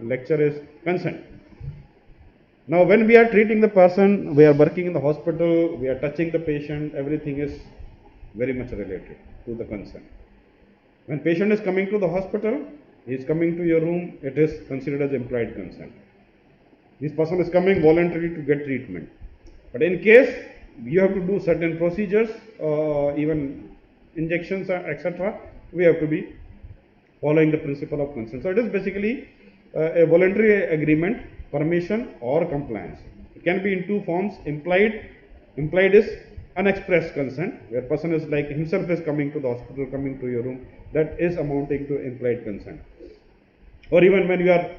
Speaker 1: lecture is consent. Now, when we are treating the person, we are working in the hospital, we are touching the patient, everything is very much related to the consent. When patient is coming to the hospital, he is coming to your room, it is considered as implied consent. This person is coming voluntarily to get treatment. But in case you have to do certain procedures, even injections, etc., we have to be following the principle of consent. So it is basically a voluntary agreement, permission or compliance. It can be in two forms. Implied is unexpressed consent, where person is like himself is coming to the hospital, coming to your room, that is amounting to implied consent. Or even when you are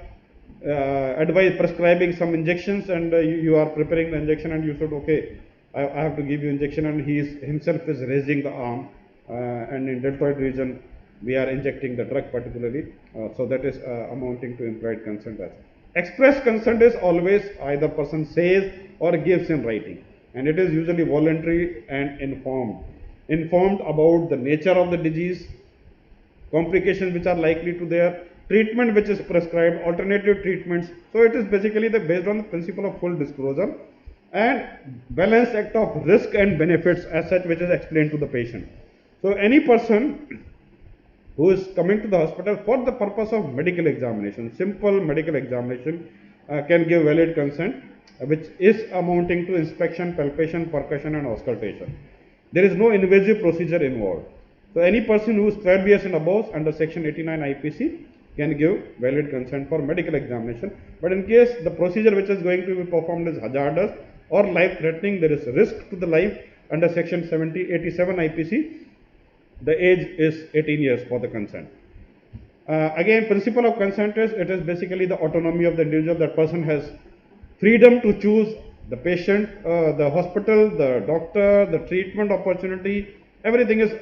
Speaker 1: prescribing some injections and you are preparing the injection and you said, okay, I have to give you injection, and he himself is raising the arm, and in deltoid region we are injecting the drug particularly, so that is amounting to implied consent. As express consent is always either person says or gives in writing, and it is usually voluntary and informed about the nature of the disease, complications which are likely to there, treatment which is prescribed, alternative treatments. So it is basically based on the principle of full disclosure and balanced act of risk and benefits as such, which is explained to the patient. So any person who is coming to the hospital for the purpose of medical examination, simple medical examination, can give valid consent, which is amounting to inspection, palpation, percussion and auscultation. There is no invasive procedure involved. So any person who is 12 years and above under section 89 IPC can give valid consent for medical examination. But in case the procedure which is going to be performed is hazardous or life threatening, there is risk to the life under section 87 IPC, the age is 18 years for the consent. Again, principle of consent is, it is basically the autonomy of the individual. That person has freedom to choose the patient, the hospital, the doctor, the treatment opportunity, everything is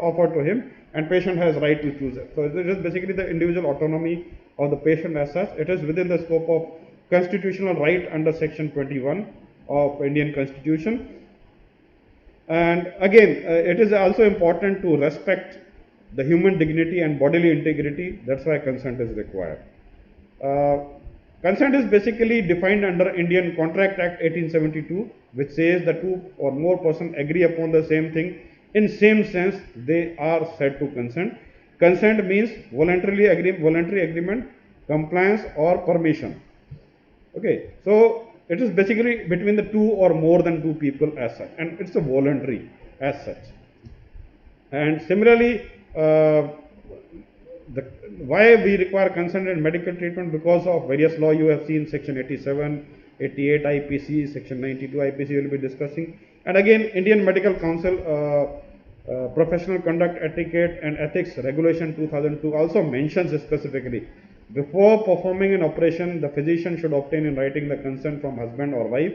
Speaker 1: offered to him, and patient has right to choose it. So it is basically the individual autonomy of the patient as such. It is within the scope of constitutional right under section 21 of Indian Constitution. And again, it is also important to respect the human dignity and bodily integrity. That's why consent is required. Consent is basically defined under Indian Contract Act 1872, which says that two or more persons agree upon the same thing in same sense, they are said to consent. Consent means voluntary agreement, compliance or permission. Okay, so it is basically between the two or more than two people as such, and it's a voluntary as such. And similarly, why we require consent in medical treatment? Because of various law you have seen, section 87, 88 IPC, section 92 IPC we will be discussing. And again, Indian Medical Council Professional Conduct, Etiquette and Ethics Regulation 2002 also mentions specifically, before performing an operation, the physician should obtain in writing the consent from husband or wife,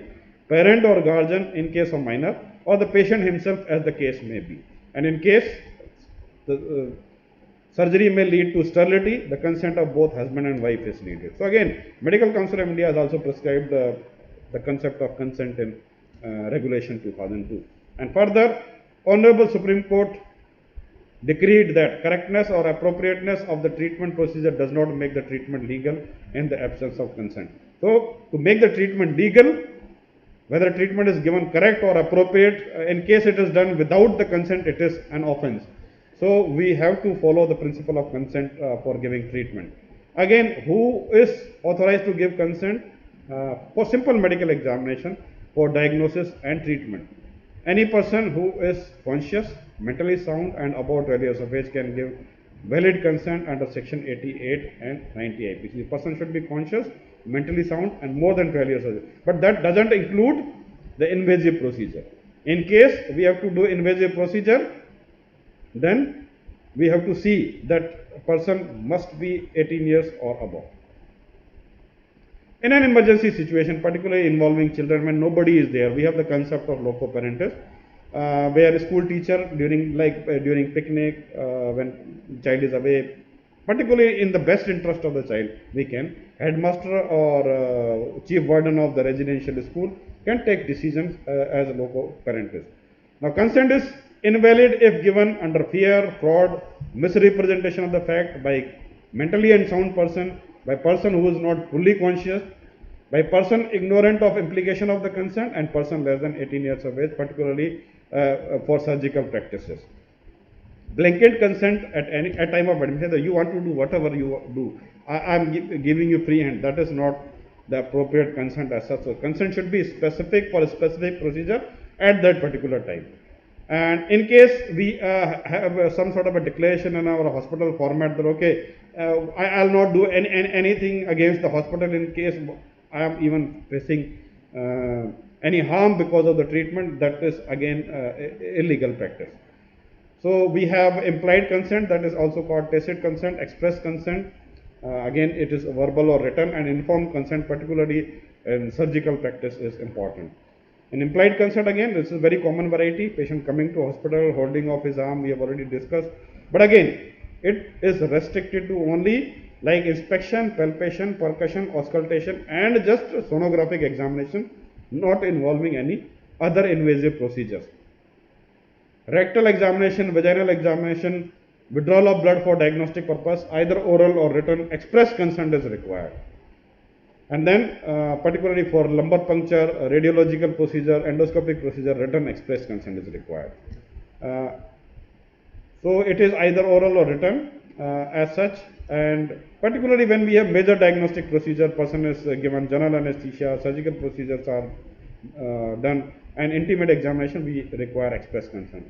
Speaker 1: parent or guardian in case of minor, or the patient himself as the case may be. And in case the surgery may lead to sterility, the consent of both husband and wife is needed. So again, Medical Council of India has also prescribed the concept of consent in Regulation 2002. And further, Honorable Supreme Court decreed that correctness or appropriateness of the treatment procedure does not make the treatment legal in the absence of consent. So, to make the treatment legal, whether treatment is given correct or appropriate, in case it is done without the consent, it is an offense. So, we have to follow the principle of consent for giving treatment. Again, who is authorized to give consent? For simple medical examination, for diagnosis and treatment. Any person who is conscious, mentally sound and about 12 years of age can give valid consent under section 88 and 90 IPC. The person should be conscious, mentally sound and more than 12 years of age. But that doesn't include the invasive procedure. In case we have to do invasive procedure, then we have to see that a person must be 18 years or above. In an emergency situation, particularly involving children, when nobody is there, we have the concept of loco parentis, where a school teacher during picnic, when child is away, particularly in the best interest of the child, we can, headmaster or chief warden of the residential school can take decisions as a loco parentis. Now, consent is invalid if given under fear, fraud, misrepresentation of the fact by mentally unsound person, by person who is not fully conscious, by person ignorant of implication of the consent, and person less than 18 years of age, particularly for surgical practices. Blanket consent at time of admission, that you want to do whatever you do, I am giving you free hand, that is not the appropriate consent as such. So consent should be specific for a specific procedure at that particular time. And in case we have some sort of a declaration in our hospital format that okay, I'll not do anything against the hospital in case I am even facing any harm because of the treatment, that is again illegal practice. So we have implied consent, that is also called tacit consent, express consent. Again, it is verbal or written, and informed consent, particularly in surgical practice, is important. In implied consent, again, this is very common variety. Patient coming to hospital, holding off his arm, we have already discussed. But again, it is restricted to only like inspection, palpation, percussion, auscultation, and just sonographic examination, not involving any other invasive procedures. Rectal examination, vaginal examination, withdrawal of blood for diagnostic purpose, either oral or written, express consent is required. And then particularly for lumbar puncture, radiological procedure, endoscopic procedure, written express consent is required. So it is either oral or written as such, and particularly when we have major diagnostic procedure, person is given general anesthesia, surgical procedures are done, and intimate examination, we require express consent.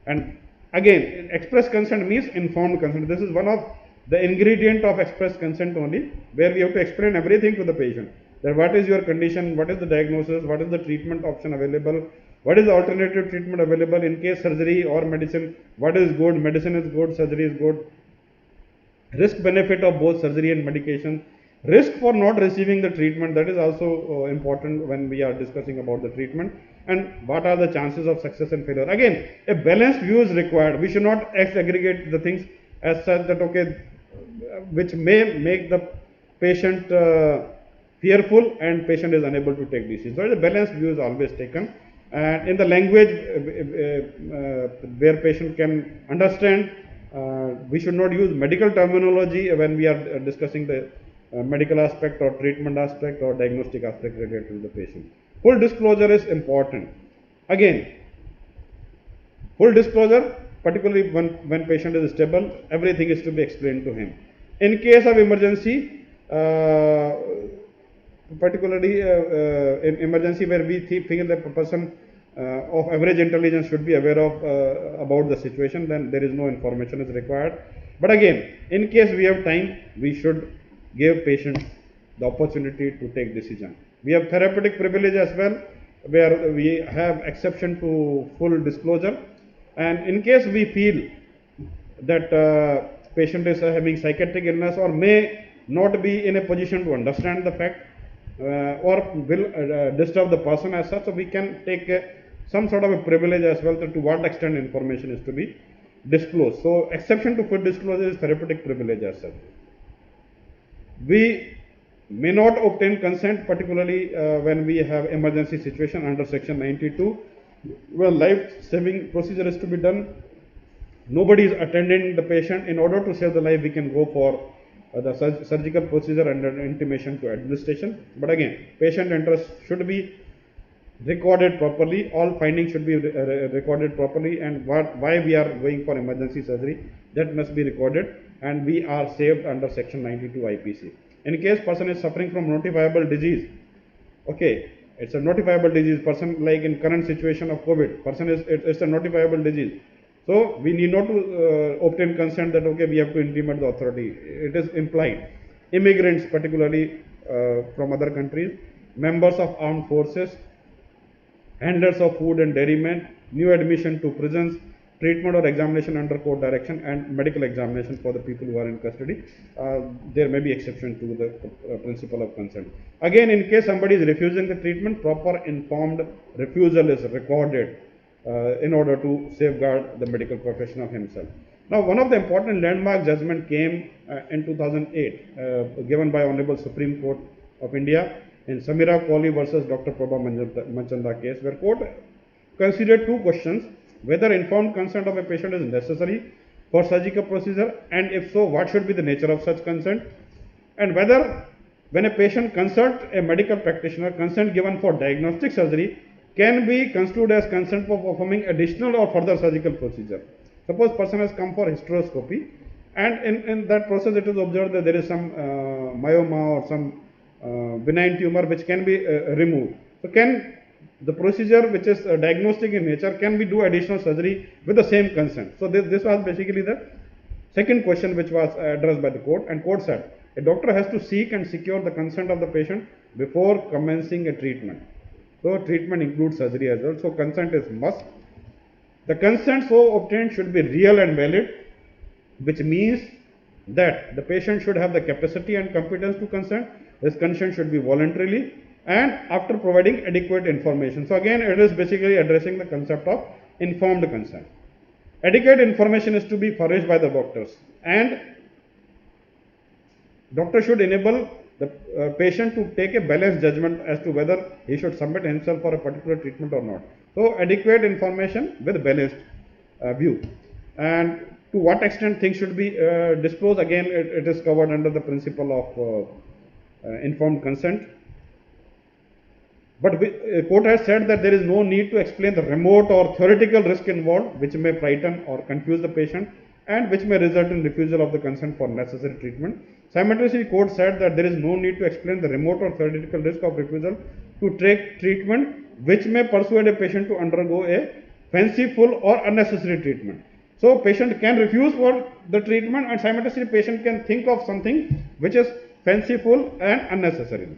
Speaker 1: And again, express consent means informed consent. This is one of the ingredient of express consent only, where we have to explain everything to the patient, that what is your condition, what is the diagnosis, what is the treatment option available, what is the alternative treatment available in case surgery or medicine, what is good, medicine is good, surgery is good, risk benefit of both surgery and medication, risk for not receiving the treatment, that is also important when we are discussing about the treatment, and what are the chances of success and failure. Again, a balanced view is required. We should not aggregate the things as such that okay, which may make the patient fearful and patient is unable to take decisions. So a balanced view is always taken, and in the language where patient can understand. We should not use medical terminology when we are discussing the medical aspect or treatment aspect or diagnostic aspect related to the patient. Full disclosure is important. Again, full disclosure, particularly when patient is stable, everything is to be explained to him. In case of emergency, particularly in emergency where we feel that a person of average intelligence should be aware of about the situation, then there is no information is required. But again, in case we have time, we should give patients the opportunity to take decision. We have therapeutic privilege as well, where we have exception to full disclosure, and in case we feel that patient is having psychiatric illness or may not be in a position to understand the fact or will disturb the person as such, so we can take some sort of a privilege as well to what extent information is to be disclosed. So exception to full disclosure is therapeutic privilege as such. We may not obtain consent, particularly when we have emergency situation under section 92, where life-saving procedure is to be done. Nobody is attending the patient. In order to save the life, we can go for the surgical procedure under intimation to administration. But again, patient interest should be recorded properly. All findings should be recorded properly, and why we are going for emergency surgery, that must be recorded, and we are saved under section 92 IPC. In case person is suffering from notifiable disease, okay, it's a notifiable disease, person like in current situation of COVID, person is, it's a notifiable disease. So we need not to obtain consent that okay, we have to intimate the authority. It is implied. Immigrants, particularly from other countries, members of armed forces, handlers of food and dairymen, new admission to prisons, treatment or examination under court direction and medical examination for the people who are in custody. There may be exception to the principle of consent. Again, in case somebody is refusing the treatment, proper informed refusal is recorded in order to safeguard the medical professional himself. Now, one of the important landmark judgment came in 2008, given by Honorable Supreme Court of India in Samira Kohli versus Dr. Prabha Manchanda case, where court considered two questions: whether informed consent of a patient is necessary for surgical procedure, and if so, what should be the nature of such consent, and whether when a patient consults a medical practitioner, consent given for diagnostic surgery can be construed as consent for performing additional or further surgical procedure. Suppose person has come for hysteroscopy, and in that process it is observed that there is some myoma or some benign tumor which can be removed. So can the procedure which is diagnostic in nature, can we do additional surgery with the same consent? So this was basically the second question which was addressed by the court, and court said a doctor has to seek and secure the consent of the patient before commencing a treatment. So treatment includes surgery as well. So consent is must. The consent so obtained should be real and valid, which means that the patient should have the capacity and competence to consent. This consent should be voluntarily and after providing adequate information. So again, it is basically addressing the concept of informed consent. Adequate information is to be furnished by the doctors, and doctor should enable the patient to take a balanced judgment as to whether he should submit himself for a particular treatment or not. So adequate information with balanced view. And to what extent things should be disclosed, again it is covered under the principle of informed consent. But court has said that there is no need to explain the remote or theoretical risk involved, which may frighten or confuse the patient and which may result in refusal of the consent for necessary treatment. Simultaneously, court said that there is no need to explain the remote or theoretical risk of refusal to take treatment which may persuade a patient to undergo a fanciful or unnecessary treatment. So patient can refuse for the treatment, and simultaneously patient can think of something which is fanciful and unnecessary.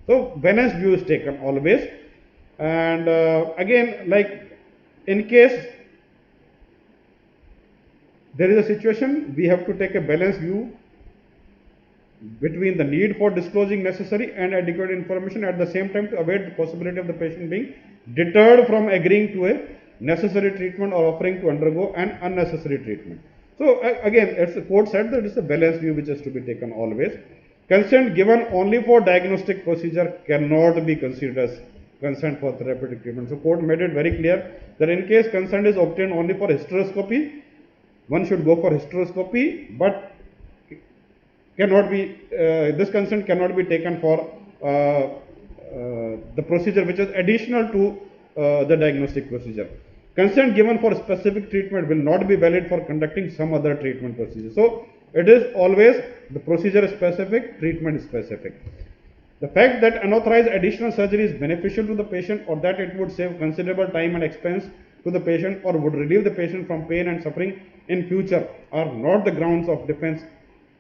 Speaker 1: So balanced view is taken always. And again, like in case there is a situation, we have to take a balanced view between the need for disclosing necessary and adequate information, at the same time to avoid the possibility of the patient being deterred from agreeing to a necessary treatment or offering to undergo an unnecessary treatment. So again, as the court said, that it's a balanced view which is to be taken always. Consent given only for diagnostic procedure cannot be considered as consent for therapeutic treatment. So court made it very clear that in case consent is obtained only for hysteroscopy, one should go for hysteroscopy, but cannot be this consent cannot be taken for the procedure which is additional to the diagnostic procedure. Consent given for specific treatment will not be valid for conducting some other treatment procedure. So it is always the procedure is specific, treatment is specific. The fact that unauthorized additional surgery is beneficial to the patient, or that it would save considerable time and expense to the patient, or would relieve the patient from pain and suffering in future, are not the grounds of defense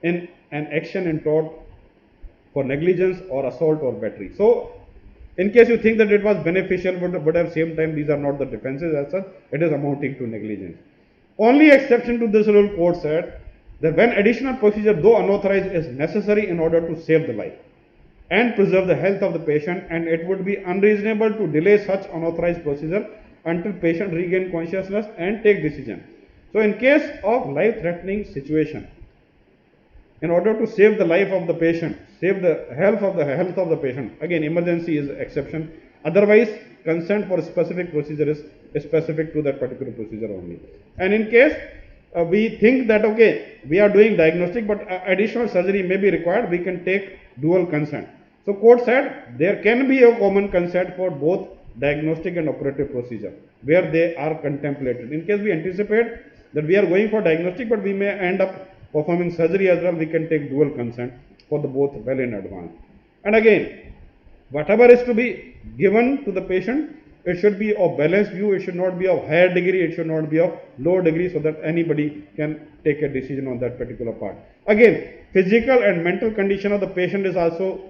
Speaker 1: in an action in tort for negligence or assault or battery. So in case you think that it was beneficial, but at the same time these are not the defenses as such, it is amounting to negligence. Only exception to this rule, court said that when additional procedure, though unauthorized, is necessary in order to save the life and preserve the health of the patient, and it would be unreasonable to delay such unauthorized procedure until patient regain consciousness and take decision. So in case of life-threatening situation, in order to save the life of the patient, save the health of the patient, again emergency is exception. Otherwise, consent for a specific procedure is specific to that particular procedure only. And in case we think that okay, we are doing diagnostic, but additional surgery may be required, we can take dual consent. So court said there can be a common consent for both diagnostic and operative procedure where they are contemplated. In case we anticipate that we are going for diagnostic, but we may end up performing surgery as well, we can take dual consent for the both well in advance. And again, whatever is to be given to the patient, it should be of balanced view, it should not be of higher degree, it should not be of lower degree, so that anybody can take a decision on that particular part. Again, physical and mental condition of the patient is also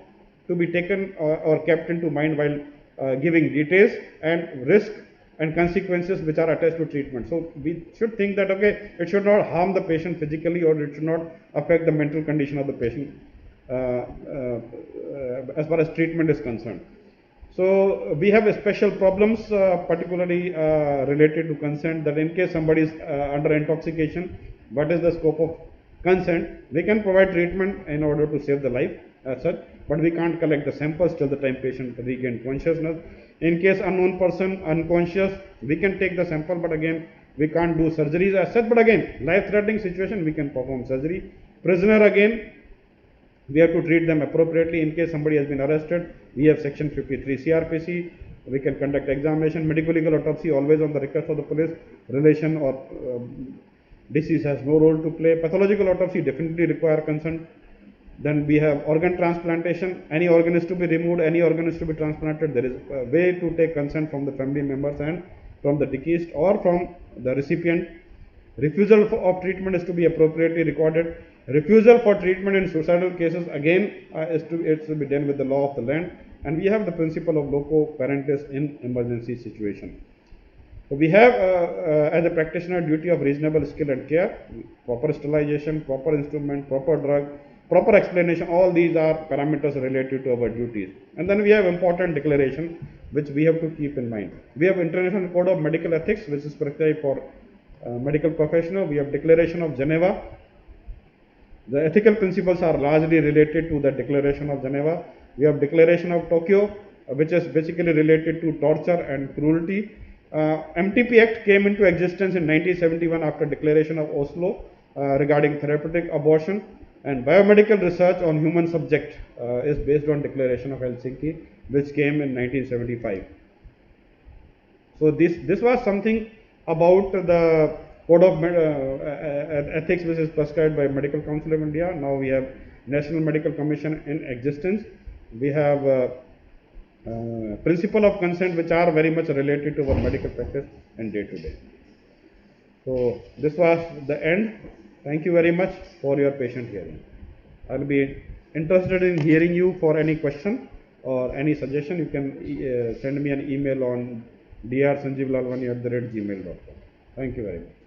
Speaker 1: to be taken or kept into mind while giving details, and risk and consequences which are attached to treatment. So we should think that, okay, it should not harm the patient physically, or it should not affect the mental condition of the patient as far as treatment is concerned. So we have special problems, particularly related to consent, that in case somebody is under intoxication, what is the scope of consent? We can provide treatment in order to save the life as such, but we can't collect the samples till the time patient regain consciousness. In case unknown person unconscious, we can take the sample, but again we can't do surgeries as such. But again, life-threatening situation, we can perform surgery. Prisoner, again, we have to treat them appropriately. In case somebody has been arrested, we have section 53 CRPC. We can conduct examination. Medical legal autopsy always on the request of the police. Relation or disease has no role to play. Pathological autopsy definitely require consent. Then we have organ transplantation. Any organ is to be removed, any organ is to be transplanted. There is a way to take consent from the family members and from the deceased or from the recipient. Refusal of treatment is to be appropriately recorded. Refusal for treatment in suicidal cases, again, is to be done with the law of the land. And we have the principle of loco parentis in emergency situation. So we have, as a practitioner, duty of reasonable skill and care, proper sterilization, proper instrument, proper drug, proper explanation. All these are parameters related to our duties. And then we have important declaration which we have to keep in mind. We have International Code of Medical Ethics, which is prescribed for medical professional. We have Declaration of Geneva. The ethical principles are largely related to the Declaration of Geneva. We have Declaration of Tokyo, which is basically related to torture and cruelty. MTP Act came into existence in 1971 after Declaration of Oslo regarding therapeutic abortion, and biomedical research on human subject is based on Declaration of Helsinki, which came in 1975. So this was something about the Code of Ethics, which is prescribed by Medical Council of India. Now we have National Medical Commission in existence. We have principle of consent, which are very much related to our medical practice and day to day. So this was the end. Thank you very much for your patient hearing. I will be interested in hearing you for any question or any suggestion. You can send me an email on drsanjeevlalwani@gmail.com. Thank you very much.